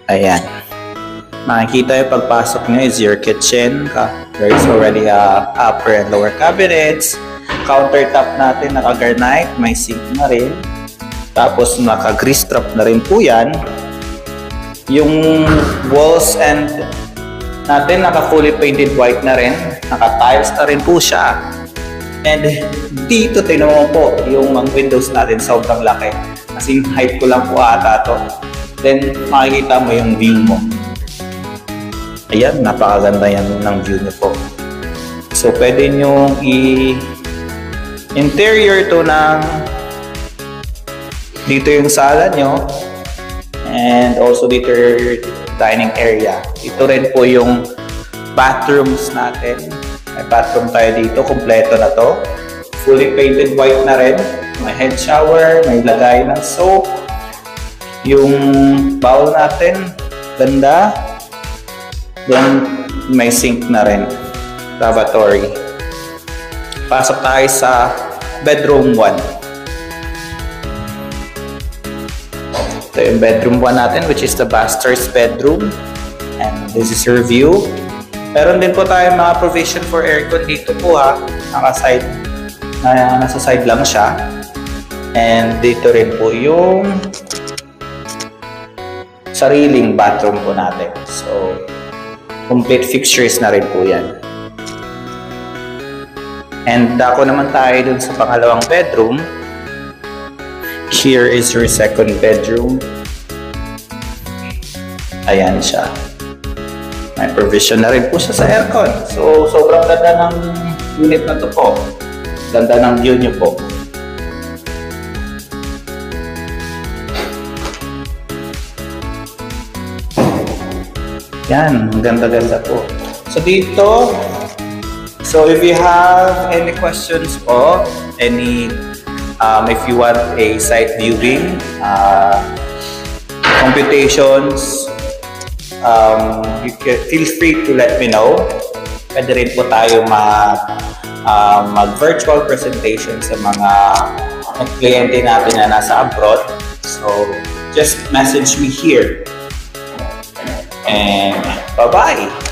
Ayan. Makikita yung pagpasok nyo is your kitchen. There is already upper and lower cabinets. Countertop natin naka-granite. May sink na rin. Tapos naka-grease trap na rin po yan. Yung walls and natin naka-fully painted white na rin. Naka-tiles na rin po siya. And dito tingnan mo po yung mga windows natin sobrang laki. Kasing height ko lang po ata to. Then makikita mo yung view mo. Ayan, napakaganda yan ng view nyo po. So pwede nyo interior to ng dito yung sala nyo. And also dito yung dining area. Ito rin po yung bathrooms natin. May bathroom tayo dito. Kompleto na to. Fully painted white na rin. May head shower. May lagay ng soap. Yung bowl natin. Ganda. Then may sink na rin. Lavatory. Pasok tayo sa bedroom 1. Ito yung bedroom 1 natin, which is the master's bedroom. And this is her view. Meron din po tayo mga provision for aircon dito po ha. Nasa side lang siya. And dito rin po yung sariling bathroom po natin. So, complete fixtures na rin po yan. And dako naman tayo dun sa pangalawang bedroom. Here is your second bedroom. Ayan siya. May provision na rin po siya sa aircon. So, sobrang ganda ng unit na to po. Ganda ng view nyo po. Yan, ganda-ganda po. So, dito, so if you have any questions po, if you want a site viewing, computations, you can feel free to let me know. Pwede rin po tayo mag-virtual presentation sa mga kliyente natin na nasa abroad. So, just message me here. And bye-bye!